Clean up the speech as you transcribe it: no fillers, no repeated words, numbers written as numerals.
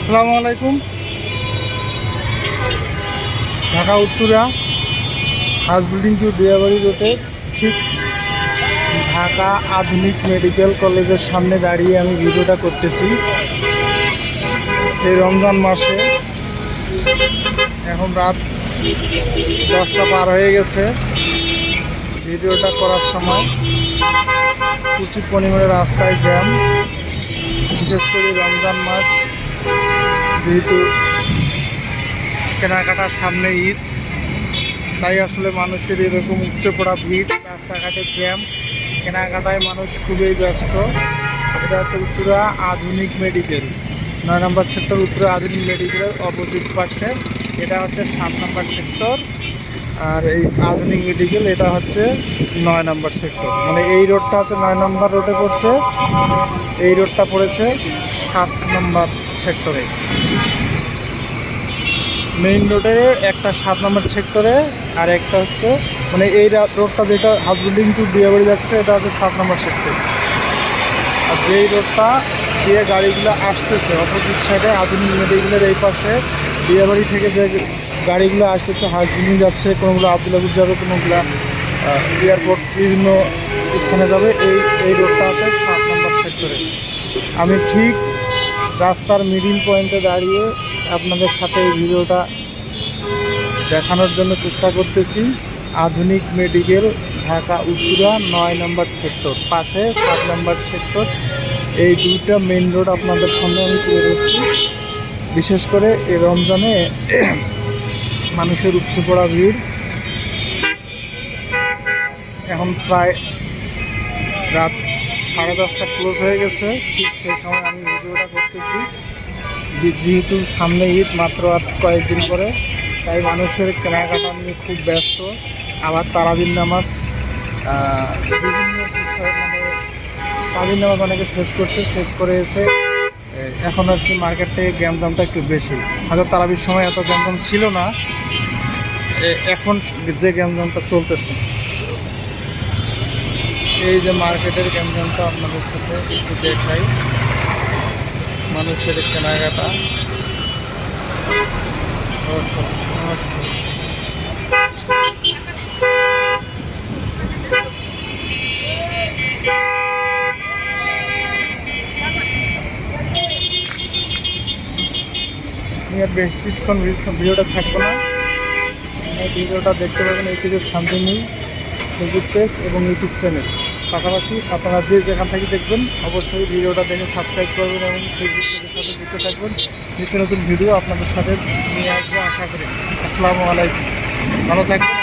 আসসালামু আলাইকুম। Dhaka Uttara house building to Diabari রোডে ঠিক ঢাকা আধুনিক মেডিকেল কলেজের সামনে দাঁড়িয়ে আমি ভিডিওটা করতেছি। এই রমজান মাসে এখন রাত 10টা পার হয়ে গেছে। ভিডিওটা করার সময় প্রচুর পরিমাণে রাস্তায় জ্যাম, বিশেষ করে রমজান মাস যেহেতু কেনাকাটার সামনে ঈদ, তাই আসলে মানুষের এরকম উপচে পড়া ভিড়, রাস্তাঘাটের জ্যাম, কেনাকাটায় মানুষ খুবই ব্যস্ত। এটা হচ্ছে উত্তরা আধুনিক মেডিকেল, 9 নম্বর সেক্টর। উত্তরা আধুনিক মেডিকেলের অপোজিট পাশে এটা হচ্ছে 7 নম্বর সেক্টর, আর এই আধুনিক মেডিকেল এটা হচ্ছে 9 নম্বর সেক্টর। মানে এই রোডটা হচ্ছে 9 নম্বর রোডে পড়ছে, এই রোডটা পড়েছে 7 নম্বর সেক্টরে। মেইন রোডে একটা 7 নম্বর সেক্টরে, আর একটা হচ্ছে মানে এই রোডটা যেটা হাউস বিল্ডিং টু দিয়াবাড়ি যাচ্ছে এটা হচ্ছে 7 নম্বর সেক্টর। আর যেই রোডটা দিয়ে গাড়িগুলো আসতেছে অপোজিট সাইডে আধুনিক মেডিকেলের এই পাশে দিয়াবাড়ি থেকে যে গাড়িগুলো আসতেছে, হাউস বিল্ডিং যাচ্ছে, কোনোগুলো আব্দুল্লাপুর যাবে, কোনোগুলো এয়ারপোর্ট, বিভিন্ন স্থানে যাবে। এই রোডটা হচ্ছে 7 নম্বর সেক্টরে। আমি ঠিক রাস্তার মিডিল পয়েন্টে দাঁড়িয়ে আপনাদের সাথে এই ভিডিওটা দেখানোর জন্য চেষ্টা করতেছি। আধুনিক মেডিকেল ঢাকা উত্তরা 9 নম্বর সেক্টর, পাশে 7 নম্বর সেক্টর। এই দুইটা মেইন রোড আপনাদের সামনে আমি তুলে ধরছি। বিশেষ করে এই রমজানে মানুষের উপচে পড়া ভিড়। এখন প্রায় রাত 10:30 ক্লোজ হয়ে গেছে। ঠিক সেই সময় আমি ভিডিওটা করতেছি। যেহেতু সামনে ঈদ মাত্র আর কয়েকদিন পরে, তাই মানুষের কেনাকাটা নিয়ে খুব ব্যস্ত। আবার তারাবির নামাজ, বিভিন্ন বিষয়ে মানে তারাবির নামাজ অনেকে শেষ করে এসে এখন আর কি মার্কেট থেকে গ্যামদামটা একটু বেশি। হয়তো তারাবির সময় এত গ্যামদাম ছিল না, এখন যে গ্যামদামটা চলতেছে। এই যে মার্কেটের গ্যামদামটা আপনাদের সাথে একটু দেখাই। মানুষের কেনাকাটা বেশিক্ষণ ভিডিওটা থাকবো না, ভিডিওটা দেখতে পাবেন ইউটিউবের শান্তি নেই ফেসবুক পেজ এবং ইউটিউব চ্যানেল। পাশাপাশি আপনারা যে যেখান থেকে দেখবেন অবশ্যই ভিডিওটা দেখে সাবস্ক্রাইব করবেন এবং ফেসবুক পেজের সাথে যুক্ত থাকবেন। নিত্য নতুন ভিডিও আপনাদের সাথে নিয়ে আসবো আশা করি। আসসালামু আলাইকুম, ভালো থাকবেন।